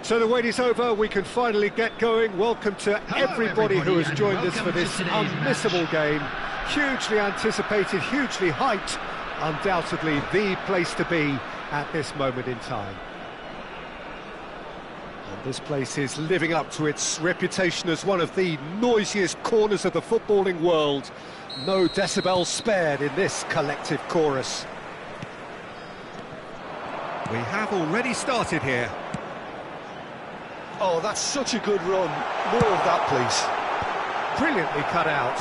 So the wait is over, we can finally get going. Welcome to everybody who has joined us for this unmissable game. Hugely anticipated, hugely hyped, undoubtedly the place to be at this moment in time. And this place is living up to its reputation as one of the noisiest corners of the footballing world. No decibels spared in this collective chorus. We have already started here. Oh, that's such a good run. More of that, please. Brilliantly cut out.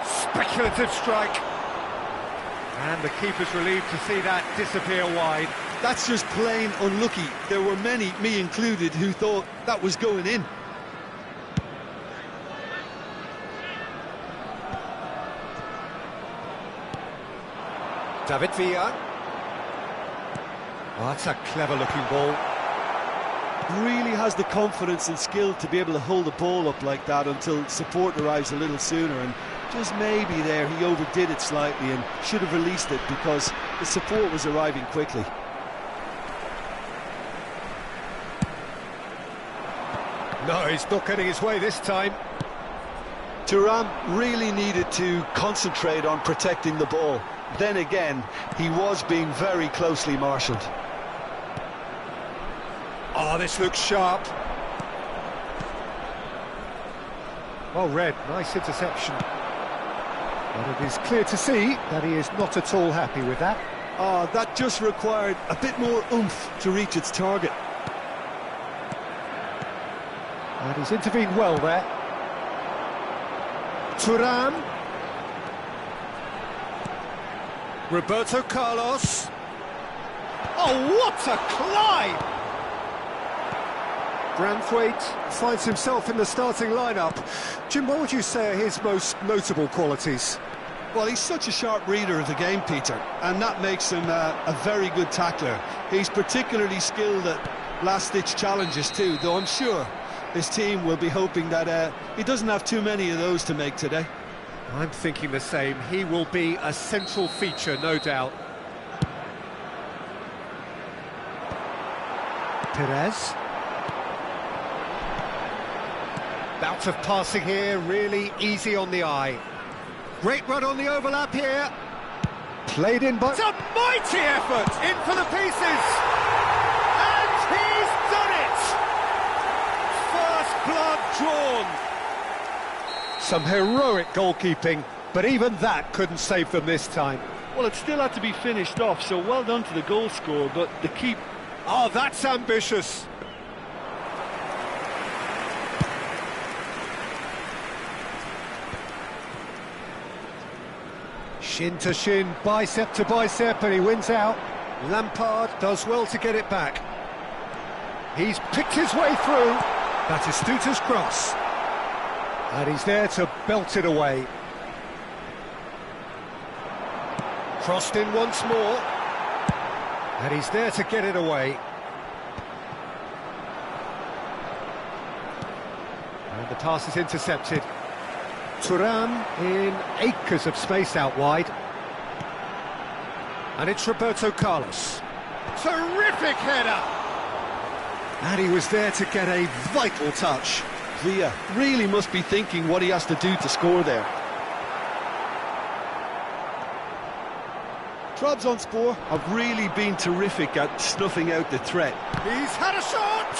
Speculative strike. And the keeper's relieved to see that disappear wide. That's just plain unlucky. There were many, me included, who thought that was going in. David Villa. Oh, that's a clever-looking ball. Really has the confidence and skill to be able to hold the ball up like that until support arrives a little sooner, and just maybe there he overdid it slightly and should have released it because the support was arriving quickly. No, he's not getting his way this time. Thuram really needed to concentrate on protecting the ball. Then again, he was being very closely marshalled. Oh, this looks sharp. Well read, nice interception. But it is clear to see that he is not at all happy with that. Oh, that just required a bit more oomph to reach its target. And he's intervened well there. Thuram. Roberto Carlos. Oh, what a climb! Branthwaite finds himself in the starting lineup. Jim, what would you say are his most notable qualities? Well, he's such a sharp reader of the game, Peter, and that makes him a very good tackler. He's particularly skilled at last-ditch challenges too, though I'm sure his team will be hoping that he doesn't have too many of those to make today. I'm thinking the same. He will be a central feature, no doubt. Perez. Bout of passing here, really easy on the eye. Great run on the overlap here. Played in by... It's a mighty effort! In for the pieces! And he's done it! First blood drawn. Some heroic goalkeeping, but even that couldn't save them this time. Well, it still had to be finished off, so well done to the goal scorer, but the keep... Oh, that's ambitious. Shin to shin, bicep to bicep, and he wins out. Lampard does well to get it back. He's picked his way through. Batistuta's cross. And he's there to belt it away. Crossed in once more. And he's there to get it away. And the pass is intercepted. Thuram in acres of space out wide. And it's Roberto Carlos. Terrific header! And he was there to get a vital touch. Villa really must be thinking what he has to do to score there. Trabzonspor have really been terrific at snuffing out the threat. He's had a shot!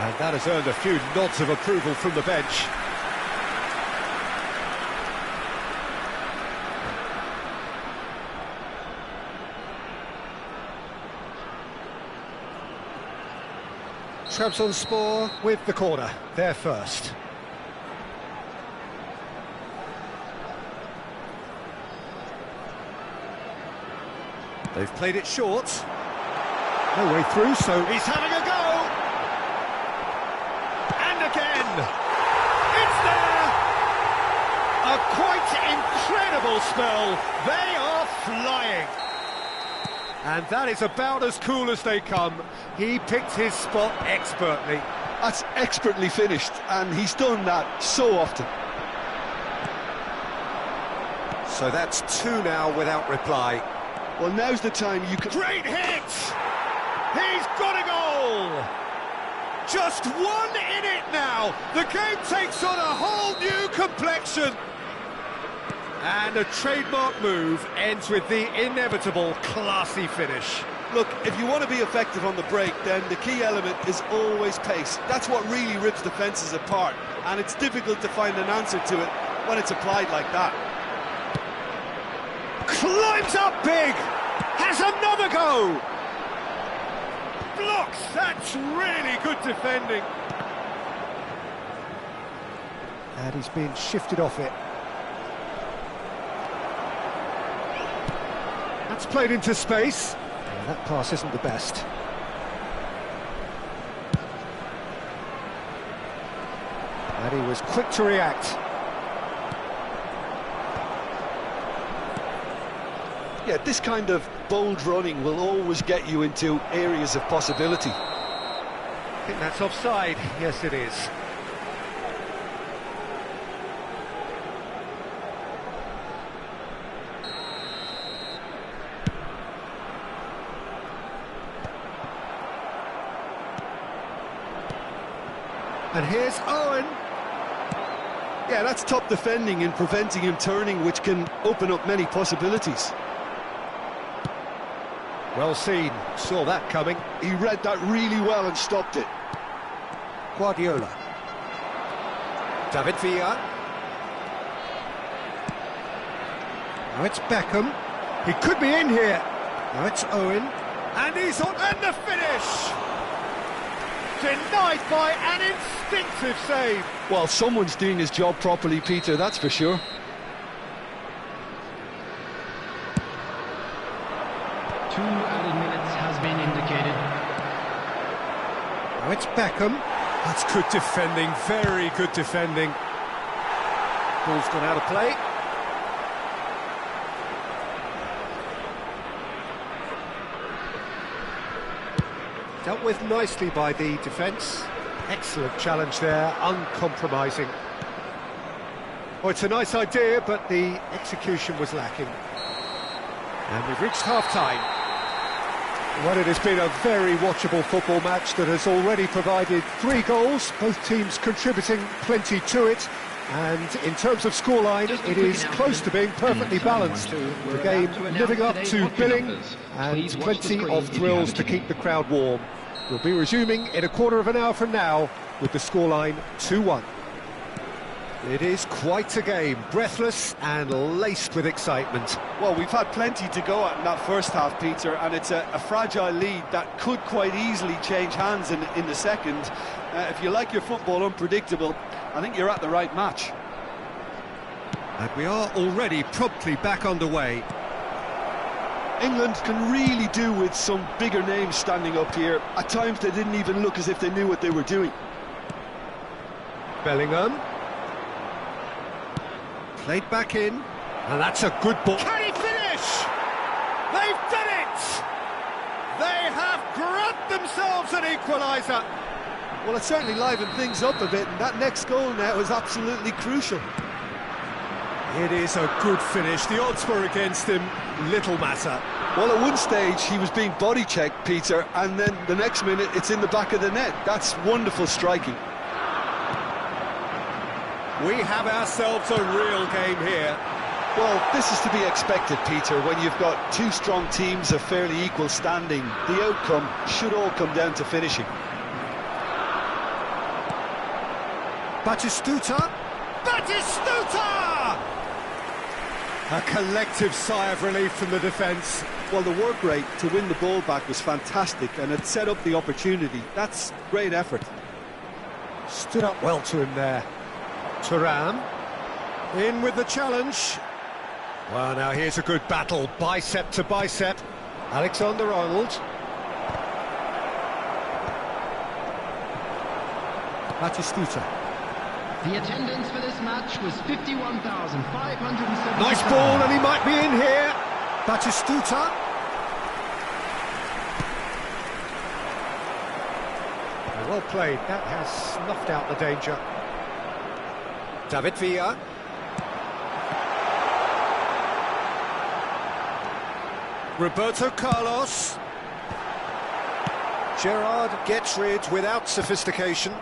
And that has earned a few nods of approval from the bench. Trabzonspor with the corner, there first. They've played it short. No way through, so he's having a go! And again! It's there! A quite incredible spell. They are flying. And that is about as cool as they come. He picked his spot expertly. That's expertly finished, and he's done that so often. So that's two now without reply. Well, now's the time you can... Great hit! He's got a goal! Just 1 in it now. The game takes on a whole new complexion. And a trademark move ends with the inevitable classy finish. Look, if you want to be effective on the break, then the key element is always pace. That's what really rips defences apart, and it's difficult to find an answer to it when it's applied like that. Climbs up big, has another go. Blocks, that's really good defending. And he's been shifted off it. That's played into space. Yeah, that pass isn't the best. And he was quick to react. Yeah, this kind of bold running will always get you into areas of possibility. I think that's offside. Yes, it is. And here's Owen. Yeah, that's top defending and preventing him turning, which can open up many possibilities. Well seen, saw that coming. He read that really well and stopped it. Guardiola. David Villa. Now it's Beckham. He could be in here. Now it's Owen. And he's on, and the finish! Denied by an instinctive save. Well, someone's doing his job properly, Peter, that's for sure. 2 added minutes has been indicated. Now it's Beckham. That's good defending, very good defending. Ball's gone out of play. Dealt with nicely by the defence. Excellent challenge there, uncompromising. Oh, it's a nice idea, but the execution was lacking. And we've reached half-time. Well, it has been a very watchable football match that has already provided 3 goals, both teams contributing plenty to it. And in terms of scoreline, it is close to being perfectly balanced. The game living up to billing and plenty of thrills to keep the crowd warm. We'll be resuming in a quarter of an hour from now with the scoreline 2-1. It is quite a game, breathless and laced with excitement. Well, we've had plenty to go at in that first half, Peter, and it's a fragile lead that could quite easily change hands in the second. If you like your football unpredictable, I think you're at the right match. And we are already promptly back underway. England can really do with some bigger names standing up here. At times they didn't even look as if they knew what they were doing. Bellingham. Played back in. And that's a good ball. Can he finish? They've done it! They have grabbed themselves an equaliser. Well, it certainly livened things up a bit, and that next goal now is absolutely crucial. It is a good finish. The odds were against him. Little matter. Well, at one stage he was being body-checked, Peter, and then the next minute it's in the back of the net. That's wonderful striking. We have ourselves a real game here. Well, this is to be expected, Peter, when you've got 2 strong teams of fairly equal standing. The outcome should all come down to finishing. Batistuta! Batistuta! A collective sigh of relief from the defence. Well, the work rate to win the ball back was fantastic, and it set up the opportunity. That's great effort. Stood up well to him there. Thuram, in with the challenge. Well, now here's a good battle, bicep to bicep. Alexander-Arnold. Batistuta. The attendance for this match was 51,570. Nice ball, and he might be in here. Batistuta. Well played, that has snuffed out the danger. David Villa. Roberto Carlos. Gerrard gets rid without sophistication.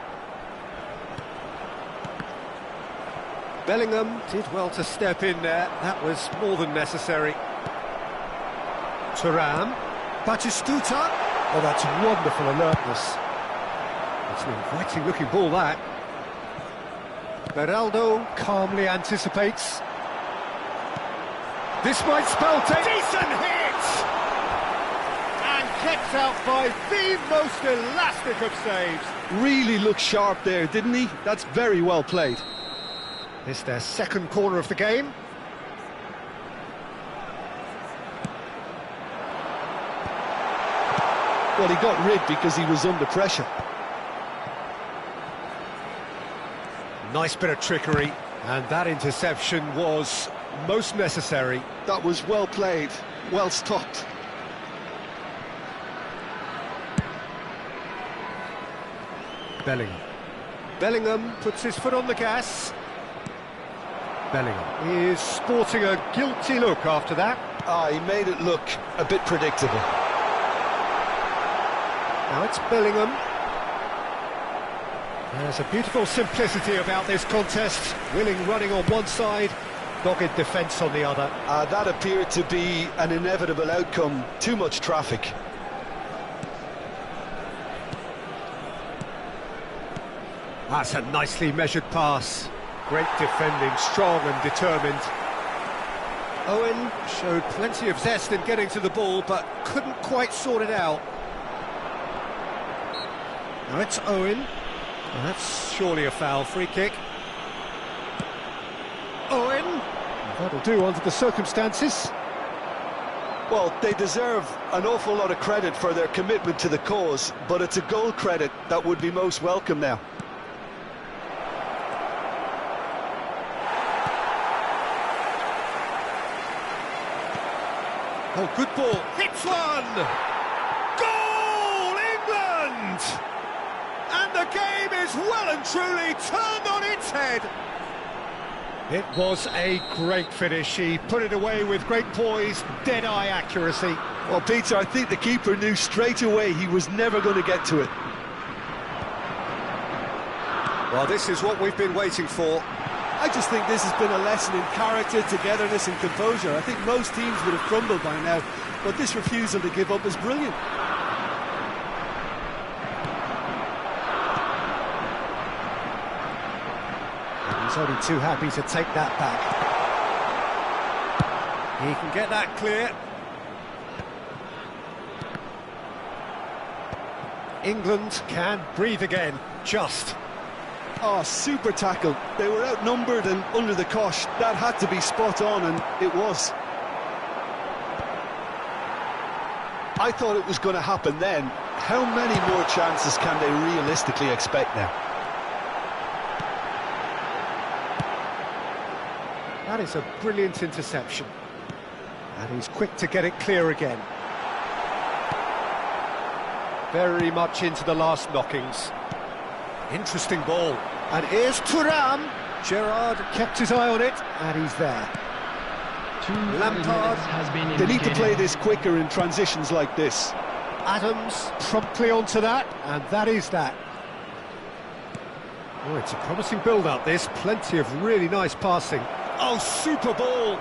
Bellingham did well to step in there. That was more than necessary. Thuram. Batistuta. Oh, that's wonderful alertness. It's an inviting looking ball, that. Beraldo calmly anticipates. This might spell decent hit! And kept out by the most elastic of saves. Really looked sharp there, didn't he? That's very well played. It's their second corner of the game. Well, he got rid because he was under pressure. Nice bit of trickery, and that interception was most necessary. That was well played, well stopped. Bellingham. Bellingham puts his foot on the gas. Bellingham is sporting a guilty look after that. He made it look a bit predictable. Now it's Bellingham. There's a beautiful simplicity about this contest. Willing running on one side, dogged defence on the other. That appeared to be an inevitable outcome. Too much traffic. That's a nicely measured pass. Great defending, strong and determined. Owen showed plenty of zest in getting to the ball, but couldn't quite sort it out. Now it's Owen. Well, that's surely a foul. Free kick. Owen. That'll do under the circumstances. Well, they deserve an awful lot of credit for their commitment to the cause, but it's a goal credit that would be most welcome now. Oh, good ball. Hits one! Goal, England! And the game is well and truly turned on its head. It was a great finish. He put it away with great poise, dead-eye accuracy. Well, Peter, I think the keeper knew straight away he was never going to get to it. Well, this is what we've been waiting for. I just think this has been a lesson in character, togetherness and composure. I think most teams would have crumbled by now, but this refusal to give up is brilliant. And he's only too happy to take that back. He can get that clear. England can breathe again, just. Oh, super tackle. They were outnumbered and under the cosh. That had to be spot on, and it was. I thought it was going to happen then. How many more chances can they realistically expect now? That is a brilliant interception. And he's quick to get it clear again. Very much into the last knockings. Interesting ball. And here's Thuram. Gerrard kept his eye on it, and he's there. Lampard. They need to play this quicker in transitions like this. Adams promptly onto that, and that is that. Oh, it's a promising build-up, this. Plenty of really nice passing. Oh, super ball.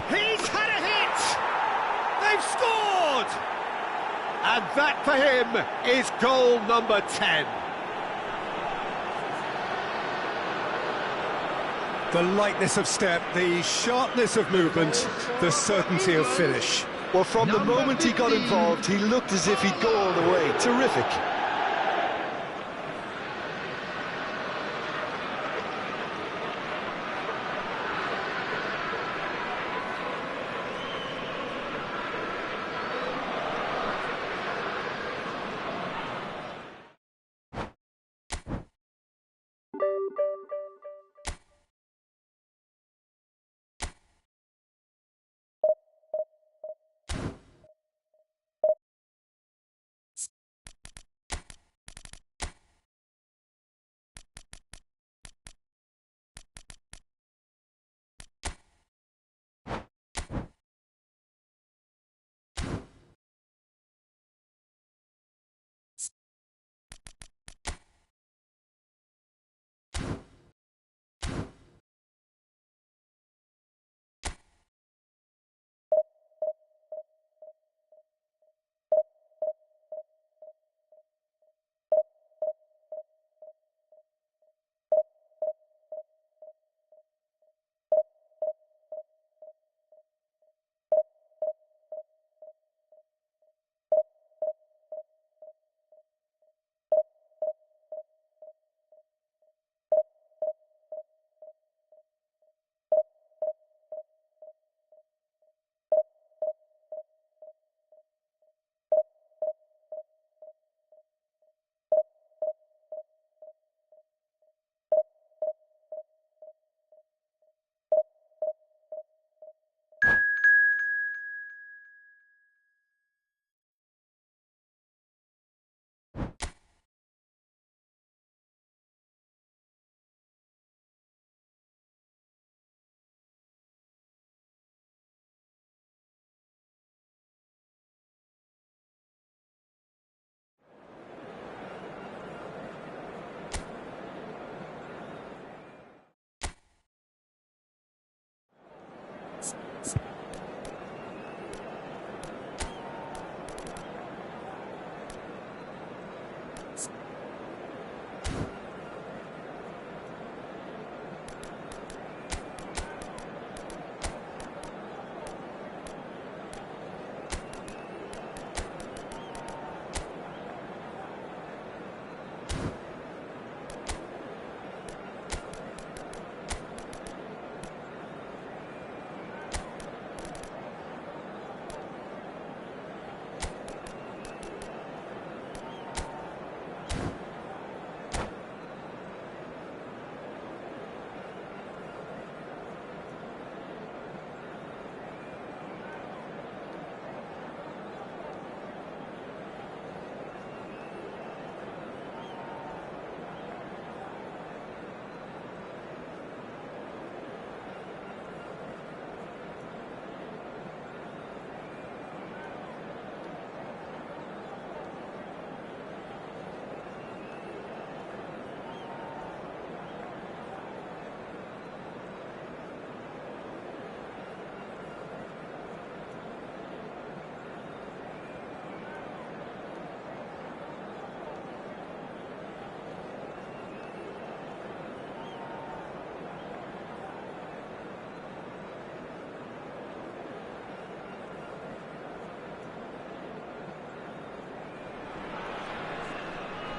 He's had a hit! They've scored! And that, for him, is goal number 10. The lightness of step, the sharpness of movement, the certainty of finish. Well, from the moment he got involved, he looked as if he'd go all the way. Terrific.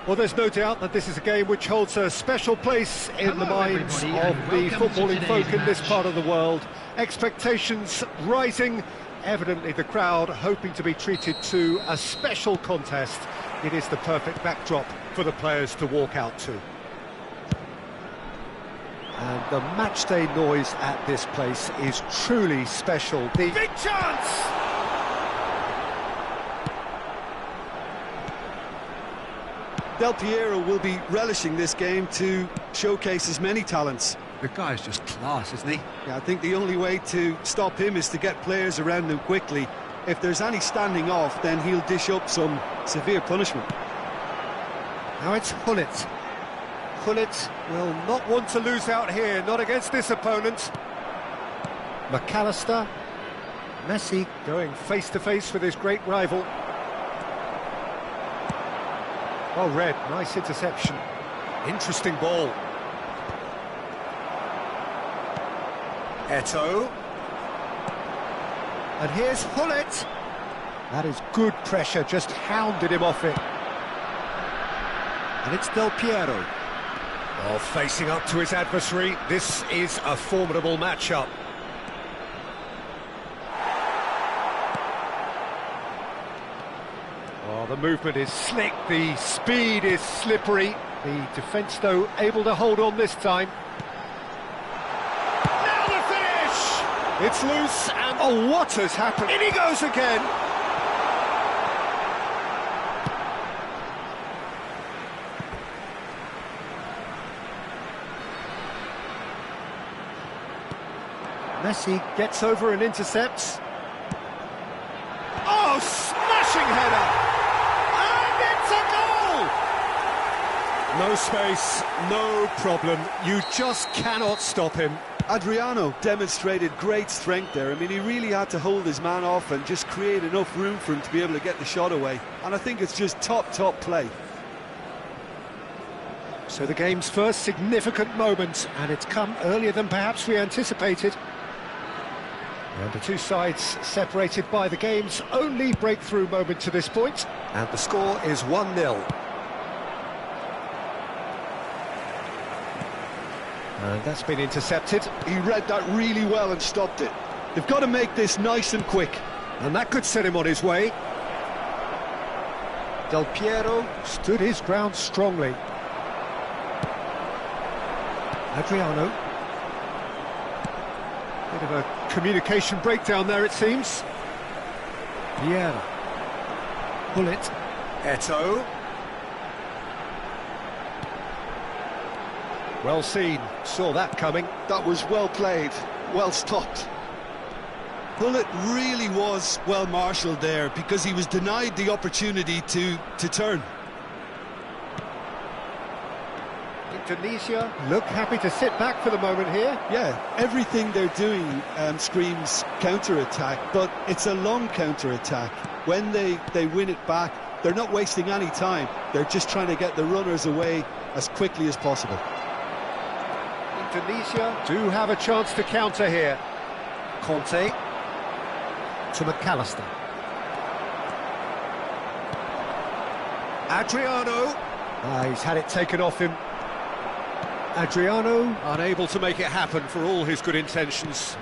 Well, there's no doubt that this is a game which holds a special place in the minds of the footballing folk in this part of the world. Expectations rising, evidently the crowd hoping to be treated to a special contest. It is the perfect backdrop for the players to walk out to. And the matchday noise at this place is truly special. The big chance! Del Piero will be relishing this game to showcase his many talents. The guy's just class, isn't he? Yeah, I think the only way to stop him is to get players around him quickly. If there's any standing off, then he'll dish up some severe punishment. Now it's Gullit. Gullit will not want to lose out here, not against this opponent. McAllister. Messi going face-to-face with his great rival. Well read, nice interception. Interesting ball. Eto'o. And here's Gullit. That is good pressure, just hounded him off it. And it's Del Piero. Oh, facing up to his adversary, this is a formidable matchup. Oh, the movement is slick, the speed is slippery. The defence, though, able to hold on this time. Now the finish! It's loose, and oh, what has happened? In he goes again! Messi gets over and intercepts. Oh, smashing header! And it's a goal! No space, no problem. You just cannot stop him. Adriano demonstrated great strength there. I mean, he really had to hold his man off and just create enough room for him to be able to get the shot away. And I think it's just top play. So the game's first significant moment, and it's come earlier than perhaps we anticipated. And the two sides separated by the game's only breakthrough moment to this point. And the score is 1-0. And that's been intercepted. He read that really well and stopped it. They've got to make this nice and quick. And that could set him on his way. Del Piero stood his ground strongly. Adriano. Bit of a communication breakdown there, it seems. Vieira. Gullit. Eto'o. Well seen, saw that coming. That was well played, well stopped. Gullit really was well marshalled there because he was denied the opportunity to turn. Indonesia look happy to sit back for the moment here. Yeah, everything they're doing screams counter-attack, but it's a long counter-attack. When they win it back, they're not wasting any time. They're just trying to get the runners away as quickly as possible. Indonesia do have a chance to counter here. Conte to McAllister. Adriano. He's had it taken off him. Adriano unable to make it happen for all his good intentions.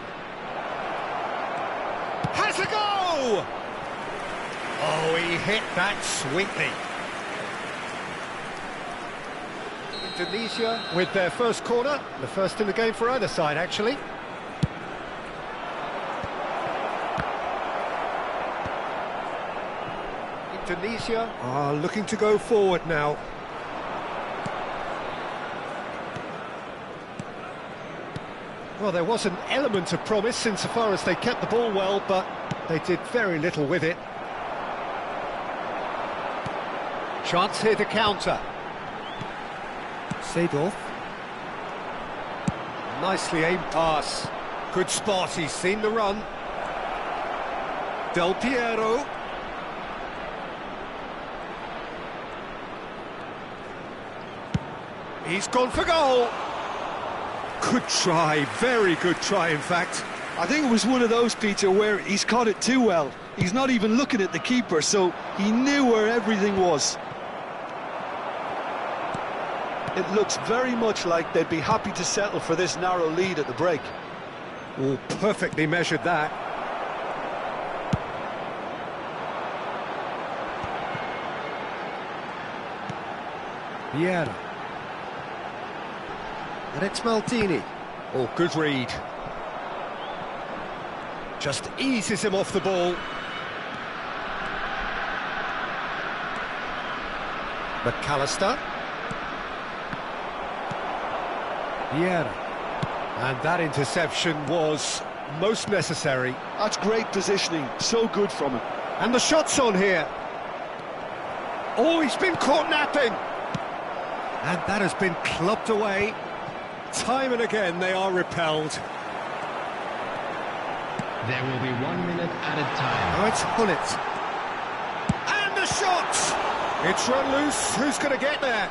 Has a go! Oh, he hit that sweetly. Indonesia with their first corner, the first in the game for either side, actually. Indonesia are looking to go forward now. Well, there was an element of promise insofar as they kept the ball well, but they did very little with it. Chance here to counter. Seedorf. Nicely aimed pass. Good spot, he's seen the run. Del Piero. He's gone for goal. Good try, very good try, in fact. I think it was one of those, Peter, where he's caught it too well. He's not even looking at the keeper, so he knew where everything was. It looks very much like they'd be happy to settle for this narrow lead at the break. Oh, perfectly measured that. Vieira. And it's Maldini. Oh, good read. Just eases him off the ball. McAllister. Vieira. And that interception was most necessary. That's great positioning, so good from him. And the shot's on here. Oh, he's been caught napping. And that has been clubbed away. Time and again they are repelled. There will be 1 minute added time. Oh, it's Hullet. And the shot! It's run loose. Who's going to get there?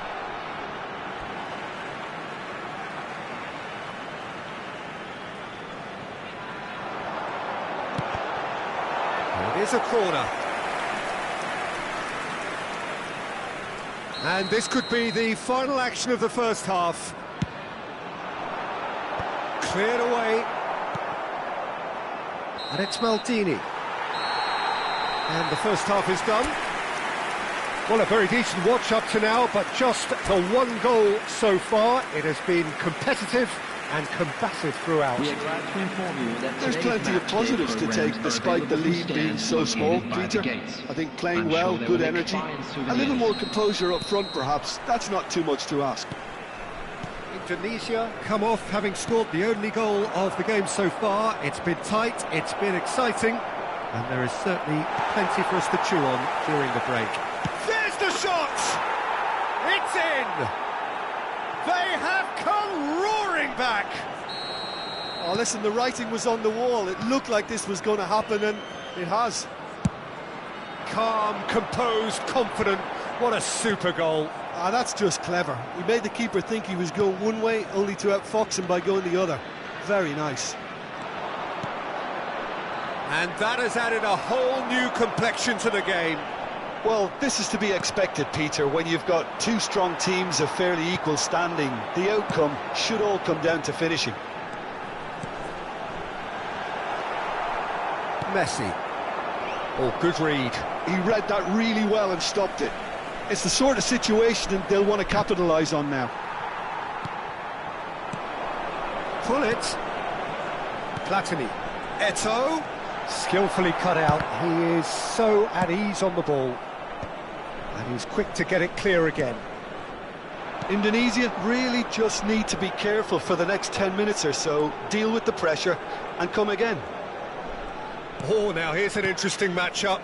It is a corner. And this could be the final action of the first half. Cleared away. And it's Maldini. And the first half is done. Well, a very decent watch up to now, but just the one goal so far. It has been competitive and combative throughout. We are glad to inform you that there's plenty of positives to take despite the lead being so small, Peter. I think playing well, good energy, a little more composure up front perhaps. That's not too much to ask. Indonesia come off having scored the only goal of the game so far. It's been tight, it's been exciting, and there is certainly plenty for us to chew on during the break. There's the shot! It's in! They have come roaring back! Oh, listen, the writing was on the wall. It looked like this was going to happen, and it has. Calm, composed, confident. What a super goal. Ah, that's just clever. He made the keeper think he was going one way, only to outfox him by going the other. Very nice. And that has added a whole new complexion to the game. Well, this is to be expected, Peter, when you've got two strong teams of fairly equal standing. The outcome should all come down to finishing. Messi. Oh, good read. He read that really well and stopped it. It's the sort of situation that they'll want to capitalise on now. Pull it. Platini. Eto'o. Skillfully cut out. He is so at ease on the ball. And he's quick to get it clear again. Indonesia really just need to be careful for the next 10 minutes or so, deal with the pressure and come again. Oh, now here's an interesting matchup.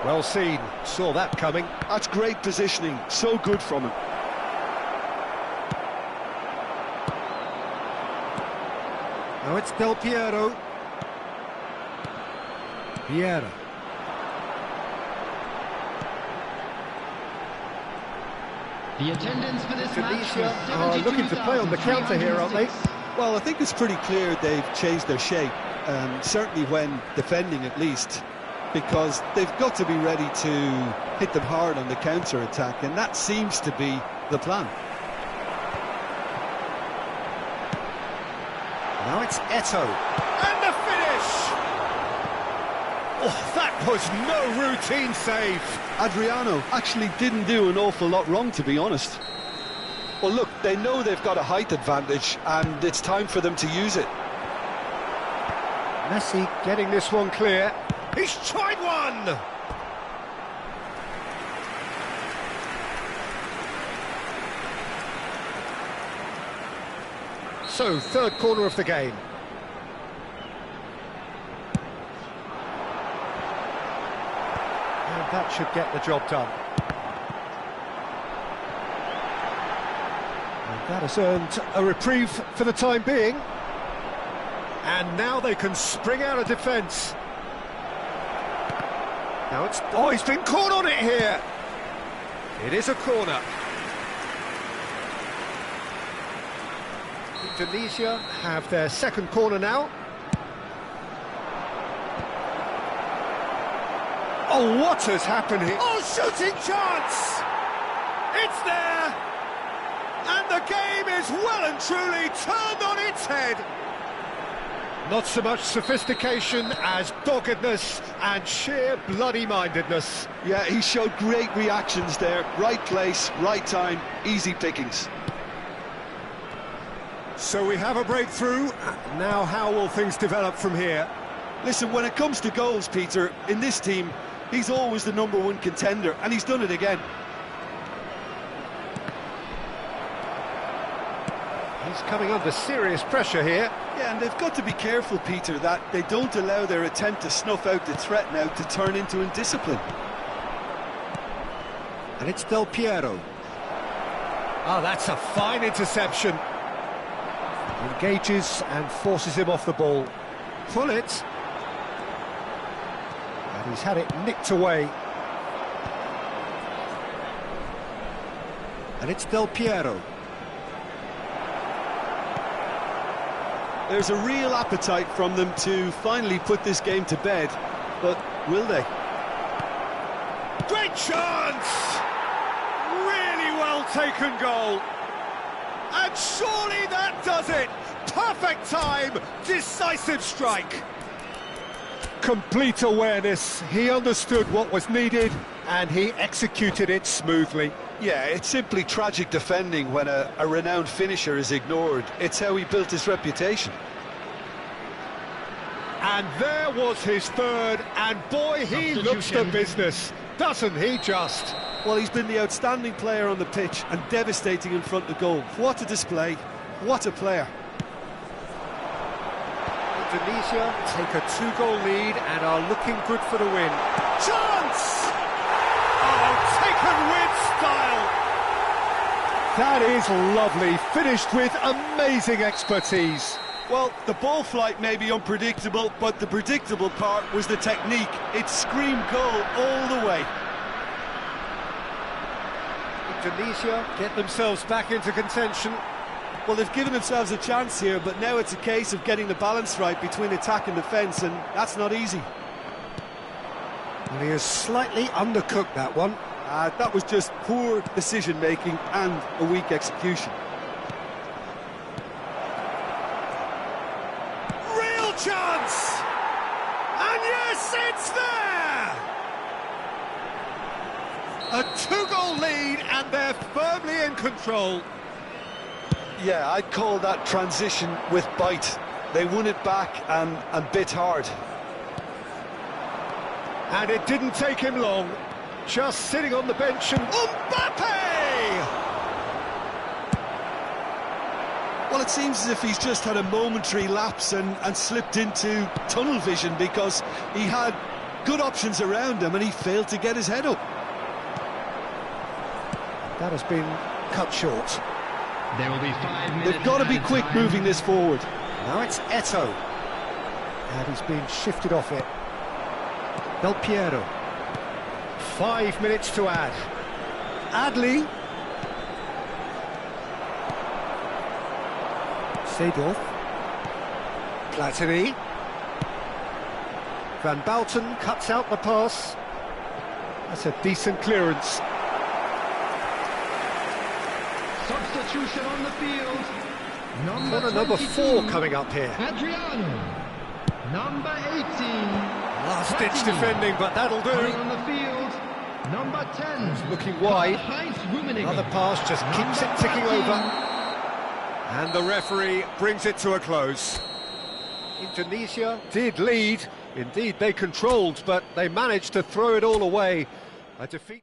Well seen, saw that coming. That's great positioning, so good from him. Now it's Del Piero. Vieira. The attendance for this match was are looking to play on the counter here, aren't they? Well, I think it's pretty clear they've changed their shape, certainly when defending at least, because they've got to be ready to hit them hard on the counter-attack, and that seems to be the plan. Now it's Eto'o. And the finish! Oh, that was no routine save. Adriano actually didn't do an awful lot wrong, to be honest. Well, look, they know they've got a height advantage, and it's time for them to use it. Messi getting this one clear. He's tried one! So, third corner of the game. And that should get the job done. And that has earned a reprieve for the time being. And now they can spring out of defence. Now it's... Oh, he's been caught on it here! It is a corner. Indonesia have their second corner now. Oh, what has happened here? Oh, shooting chance! It's there! And the game is well and truly turned on its head. Not so much sophistication as doggedness and sheer bloody-mindedness. Yeah, he showed great reactions there. Right place, right time, easy pickings. So we have a breakthrough. Now how will things develop from here? Listen, when it comes to goals, Peter, in this team, he's always the #1 contender, and he's done it again. He's coming under serious pressure here. Yeah, and they've got to be careful, Peter, that they don't allow their attempt to snuff out the threat now to turn into indiscipline. And it's Del Piero. Oh, that's a fine interception. Engages and forces him off the ball. Pull it. And he's had it nicked away. And it's Del Piero. There's a real appetite from them to finally put this game to bed, but will they? Great chance! Really well taken goal. And surely that does it! Perfect time, decisive strike. Complete awareness, he understood what was needed and he executed it smoothly. Yeah, it's simply tragic defending when a renowned finisher is ignored. It's how he built his reputation. And there was his third, and boy, he looks the business, doesn't he just? Well, he's been the outstanding player on the pitch and devastating in front of goal. What a display, what a player. Indonesia take a 2-goal lead and are looking good for the win. Chance! Oh, taken with style! That is lovely, finished with amazing expertise. Well, the ball flight may be unpredictable, but the predictable part was the technique. It screamed goal all the way. Indonesia get themselves back into contention. Well, they've given themselves a chance here, but now it's a case of getting the balance right between attack and defence, and that's not easy. Well, he has slightly undercooked that one. That was just poor decision-making and a weak execution. Real chance! And yes, it's there! A 2-goal lead, and they're firmly in control. Yeah, I'd call that transition with bite. They won it back and bit hard. And it didn't take him long. Just sitting on the bench and Mbappe! Well, it seems as if he's just had a momentary lapse and slipped into tunnel vision because he had good options around him and he failed to get his head up. That has been cut short. There will be 5 minutes. They've got to be quick moving this forward. Now it's Eto. And he's been shifted off it. Del Piero. 5 minutes to add. Adli. Seedorf. Platini. Van Bouten cuts out the pass. That's a decent clearance. Substitution on the field. Corner number 4 coming up here. Adriano. Number 18. Last-ditch defending, but that'll Coming do. on the field. Number 10. Looking wide. Heinz Rummenigge. Another pass just keeps it ticking over. And the referee brings it to a close. Indonesia did lead. Indeed, they controlled, but they managed to throw it all away. A defeat.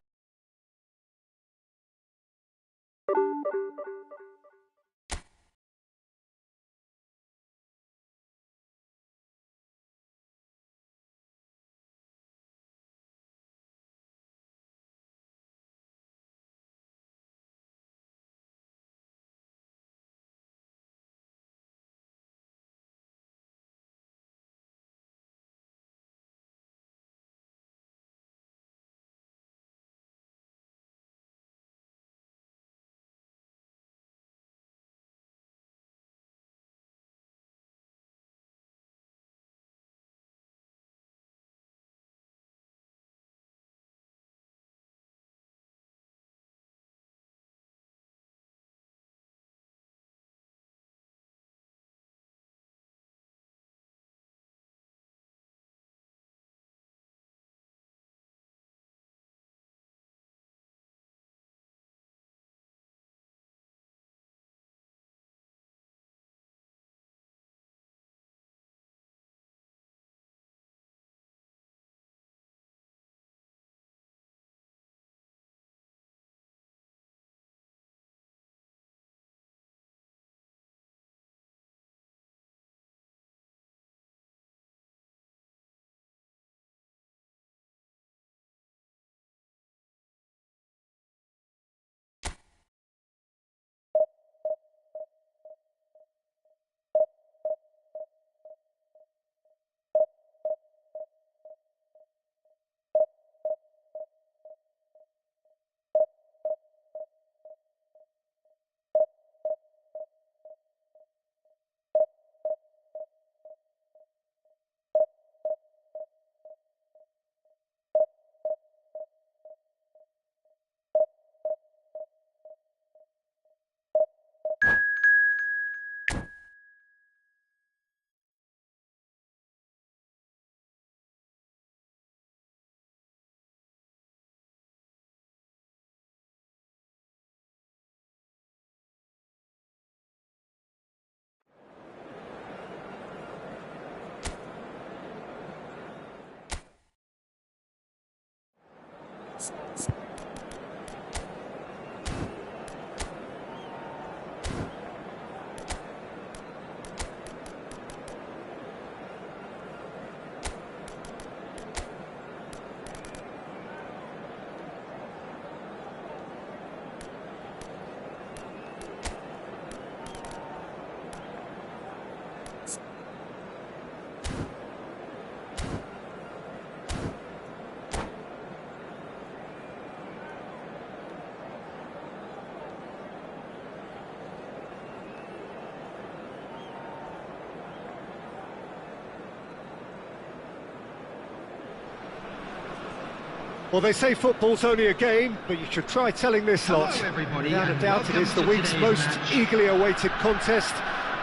Well, they say football's only a game, but you should try telling this lot. Hello, everybody, Without a and doubt, it is the welcome to week's today's most match. eagerly awaited contest.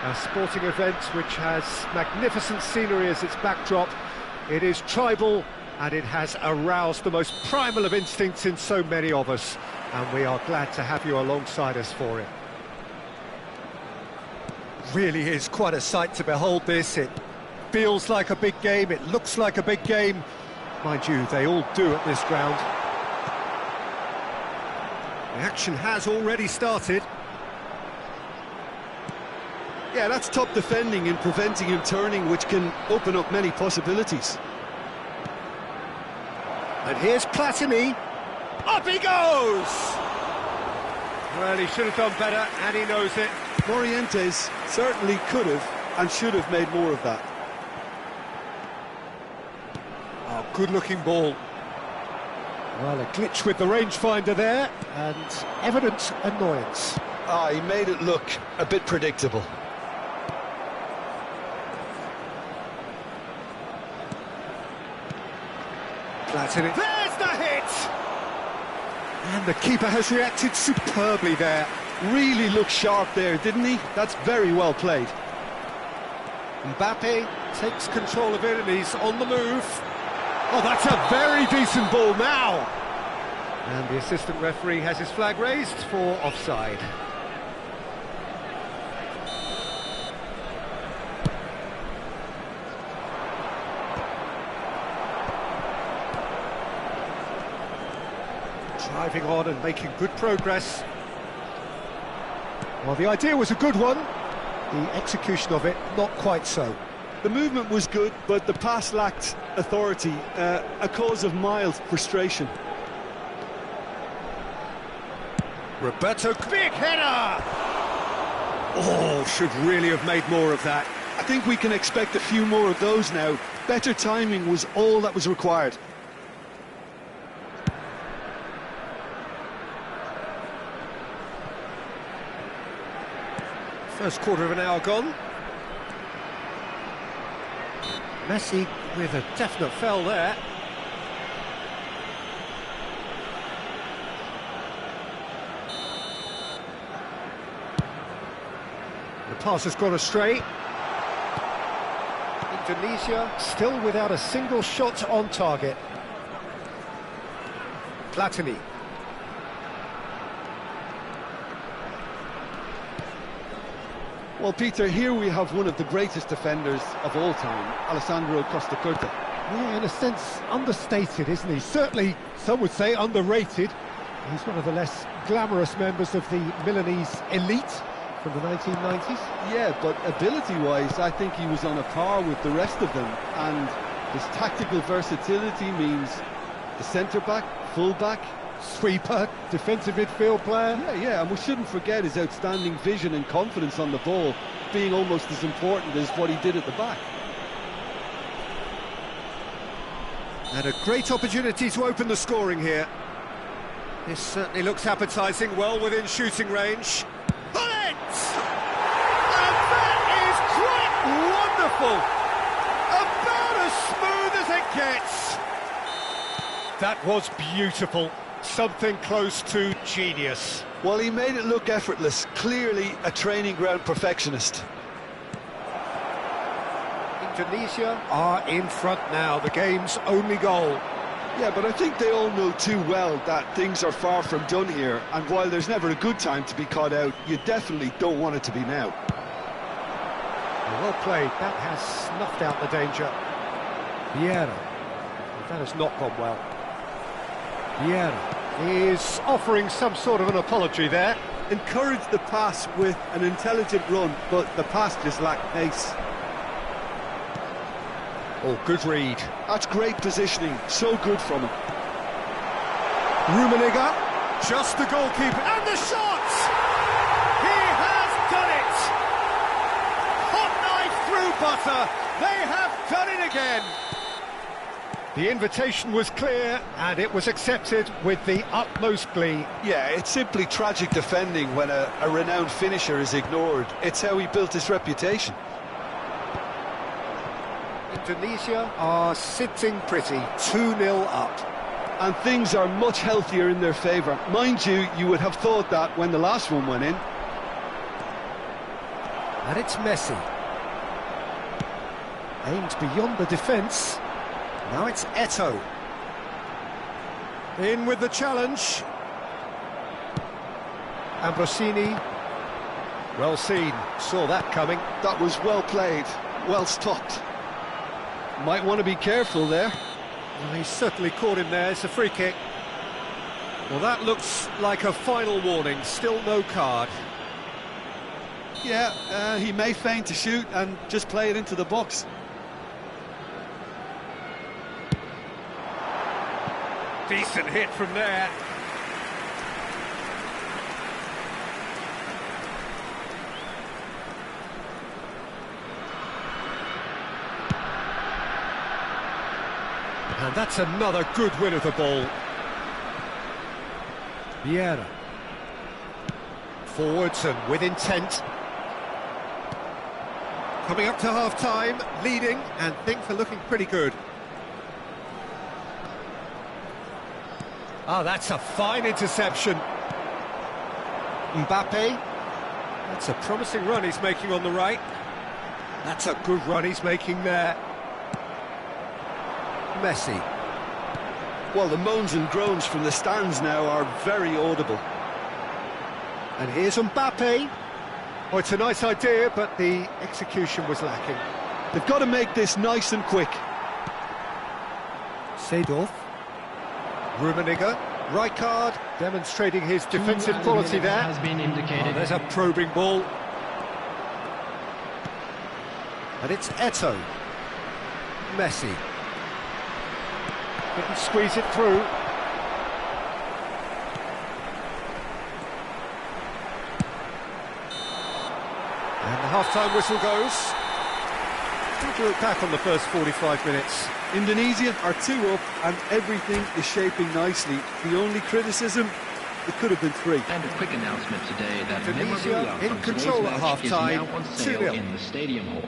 A sporting event which has magnificent scenery as its backdrop. It is tribal, and it has aroused the most primal of instincts in so many of us. And we are glad to have you alongside us for it. Really is quite a sight to behold this. It feels like a big game, it looks like a big game. Mind you, they all do at this ground. The action has already started. Yeah, that's top defending and preventing him turning, which can open up many possibilities. And here's Platini. Up he goes! Well, he should have done better, and he knows it. Morientes certainly could have and should have made more of that. Oh, good-looking ball. Well, a glitch with the rangefinder there, and evident annoyance. Ah, he made it look a bit predictable. Platini. There's the hit! And the keeper has reacted superbly there. Really looked sharp there, didn't he? That's very well played. Mbappe takes control of it, and he's on the move. Oh, that's a very decent ball now. And the assistant referee has his flag raised for offside. Driving on and making good progress. Well, the idea was a good one. The execution of it, not quite so. The movement was good, but the pass lacked authority, a cause of mild frustration. Roberto, big header! Oh, should really have made more of that. I think we can expect a few more of those now. Better timing was all that was required. First quarter of an hour gone. Messi with a definite foul there. The pass has gone astray. Indonesia still without a single shot on target. Platini. Well, Peter, here we have one of the greatest defenders of all time, Alessandro Costa Curta. Yeah, in a sense, understated, isn't he? Certainly, some would say underrated. He's one of the less glamorous members of the Milanese elite from the 1990s. Yeah, but ability-wise, I think he was on a par with the rest of them. And his tactical versatility means the centre-back, full-back, Sweeper, defensive midfield player. Yeah, and we shouldn't forget his outstanding vision and confidence on the ball being almost as important as what he did at the back. And a great opportunity to open the scoring here. This certainly looks appetising, well within shooting range. Bullet! And that is quite wonderful! About as smooth as it gets. That was beautiful. Something close to genius. Well, he made it look effortless. Clearly a training ground perfectionist. Indonesia are in front now, the game's only goal. Yeah, but I think they all know too well that things are far from done here, and while there's never a good time to be caught out, you definitely don't want it to be now. Well played, that has snuffed out the danger. Vieira, that has not gone well. Vieira is offering some sort of an apology there. Encouraged the pass with an intelligent run, but the pass just lacked pace. Oh, good read. That's great positioning, so good from him. Rummenigge, just the goalkeeper, and the shot! He has done it! Hot knife through butter, they have done it again! The invitation was clear, and it was accepted with the utmost glee. Yeah, it's simply tragic defending when a renowned finisher is ignored. It's how he built his reputation. Indonesia are sitting pretty, 2-0 up. and things are much healthier in their favour. Mind you, you would have thought that when the last one went in. And it's Messi. Aimed beyond the defence. Now it's Eto'o. In with the challenge. Ambrosini. Well seen, saw that coming. That was well played, well stopped. Might want to be careful there. Well, he certainly caught him there. It's a free kick. Well, that looks like a final warning. Still no card. Yeah, he may feign to shoot and just play it into the box. Decent hit from there. And that's another good win of the ball. Vieira. Forwards and with intent. Coming up to half-time, leading, and things are looking pretty good. Ah, that's a fine interception. Mbappe. That's a promising run he's making on the right. That's a good run he's making there. Messi. Well, the moans and groans from the stands now are very audible. And here's Mbappe. Oh, it's a nice idea, but the execution was lacking. They've got to make this nice and quick. Seedorf. Rummenigge. Right card, demonstrating his defensive quality there. Has been indicated. Oh, there's a probing ball. And it's Eto'o. Messi. Couldn't squeeze it through. And the half-time whistle goes. How do you look back on the first 45 minutes? Indonesia are 2 up and everything is shaping nicely. The only criticism, it could have been 3. And a quick announcement today that Indonesia memorabilia in from control today's at match is half-time, now on sale 2-0. in the Stadium Hall.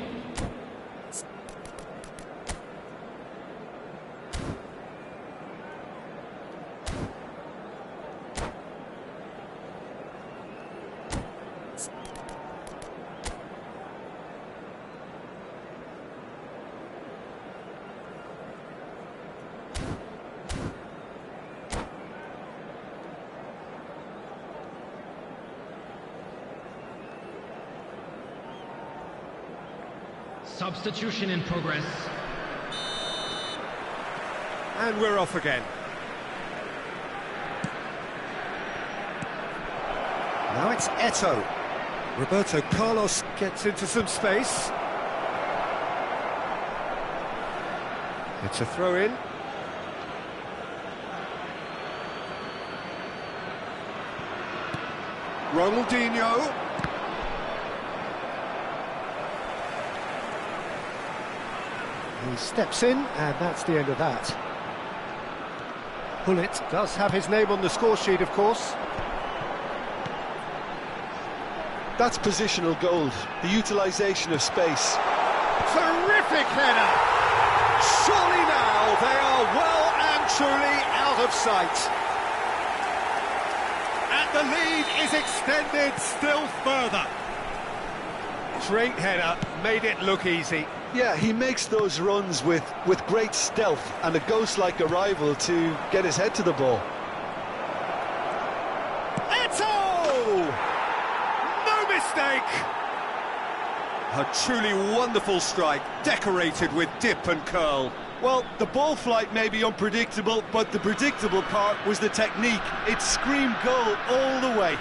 Substitution in progress. And we're off again. Now it's Eto'o. Roberto Carlos gets into some space. It's a throw-in. Ronaldinho. He steps in, and that's the end of that. Pullet does have his name on the score sheet, of course. That's positional gold, the utilisation of space. Terrific header! Surely now they are well and truly out of sight. And the lead is extended still further. Great header, made it look easy. Yeah, he makes those runs with great stealth and a ghost-like arrival to get his head to the ball. Eto'o! No mistake! A truly wonderful strike, decorated with dip and curl. Well, the ball flight may be unpredictable, but the predictable part was the technique. It screamed goal all the way.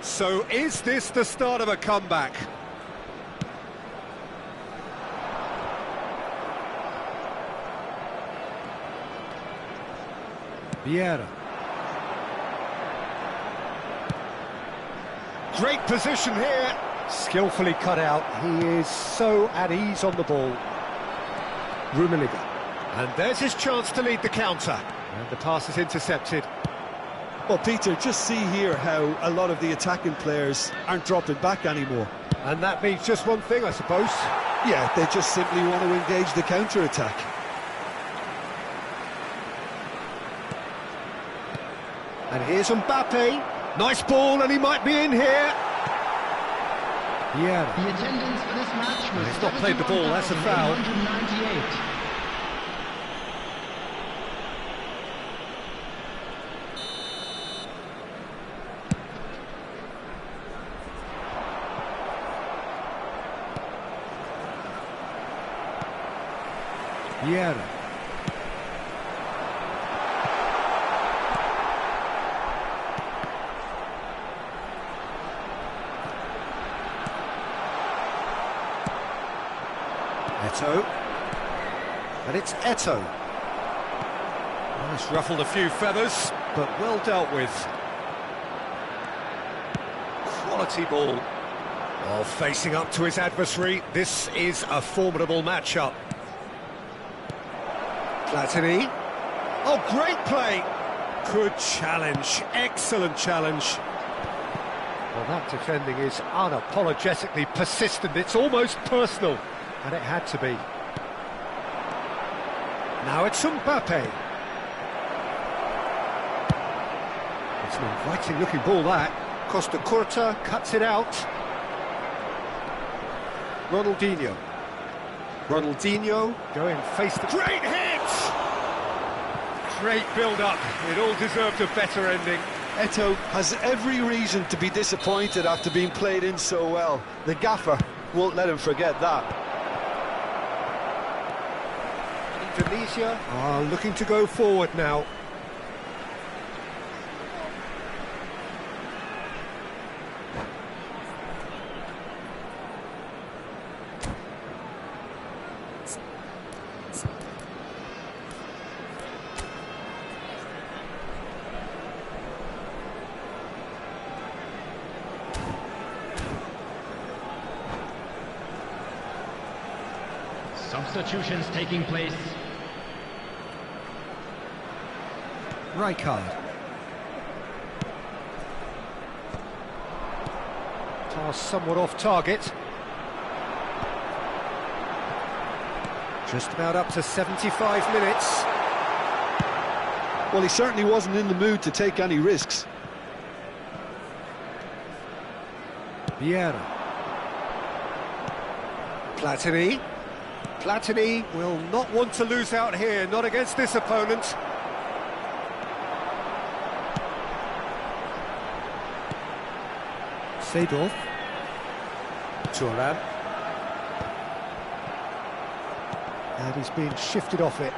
So is this the start of a comeback? Vieira. Great position here. Skillfully cut out. He is so at ease on the ball. Rummenigge. And there's his chance to lead the counter. And the pass is intercepted. Well, Peter, just see here how a lot of the attacking players aren't dropping back anymore. And that means just one thing, I suppose. Yeah, they just simply want to engage the counter-attack. And here's Mbappe. Nice ball, and he might be in here. Yeah. The attendance for this match was He's not played the ball, that's a foul. 198. Vieira. Eto'o. And it's Eto'o. Well, it's ruffled a few feathers, but well dealt with. Quality ball. While facing up to his adversary, this is a formidable matchup. Platini. Oh, great play. Good challenge. Excellent challenge. Well, that defending is unapologetically persistent. It's almost personal. And it had to be. Now it's Mbappe. It's an inviting-looking ball, that. Costa Curta cuts it out. Ronaldinho. Ronaldinho going face the... Great hit! Great build-up. It all deserved a better ending. Eto'o has every reason to be disappointed after being played in so well. The gaffer won't let him forget that. Indonesia are looking to go forward now. Substitutions taking place. Rijkaard. Pass somewhat off target. Just about up to 75 minutes. Well, he certainly wasn't in the mood to take any risks. Vieira. Platini. Platini will not want to lose out here, not against this opponent. Seedorf. Thuram. And he's been shifted off it.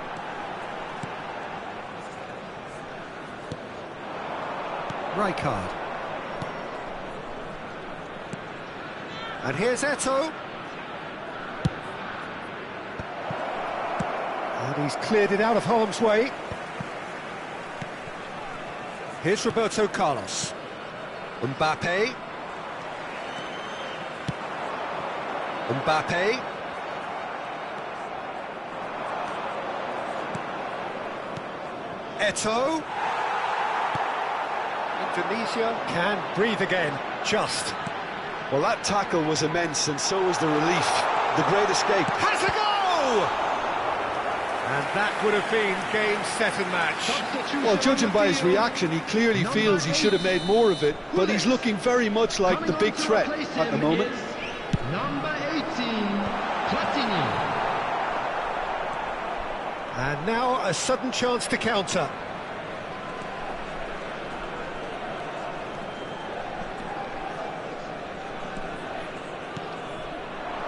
Rijkaard. And here's Eto'o. And he's cleared it out of harm's way. Here's Roberto Carlos. Mbappe. Mbappe. Eto'o. Indonesia can breathe again, just. Well, that tackle was immense, and so was the relief. The great escape. Has a go! And that would have been game, set and match. Well, judging by his reaction, he clearly feels he should have made more of it, but he's looking very much like the big threat at the moment. Number 18, Platini. And now a sudden chance to counter.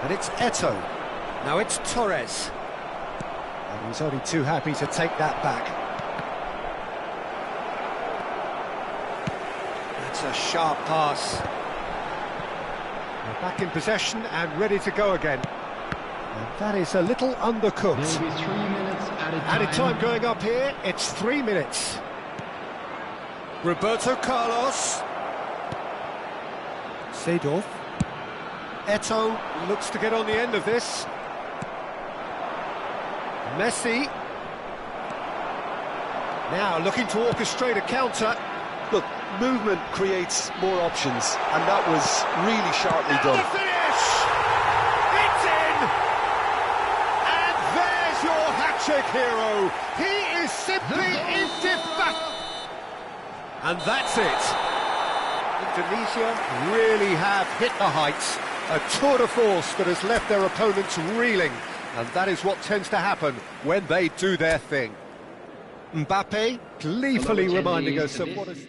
And it's Eto'o. Now it's Torres. And he's only too happy to take that back. That's a sharp pass. We're back in possession and ready to go again. And that is a little undercooked. Maybe 3 minutes added time. Added time going up here, it's 3 minutes. Roberto Carlos. Seedorf. Eto'o looks to get on the end of this. Messi. Now looking to orchestrate a counter. Look, movement creates more options, and that was really sharply done. The finish! It's in! And there's your hat-trick hero. He is simply indefatigable. And that's it. Indonesia really have hit the heights. A tour de force that has left their opponents reeling. And that is what tends to happen when they do their thing. Mbappe gleefully reminding us of what is...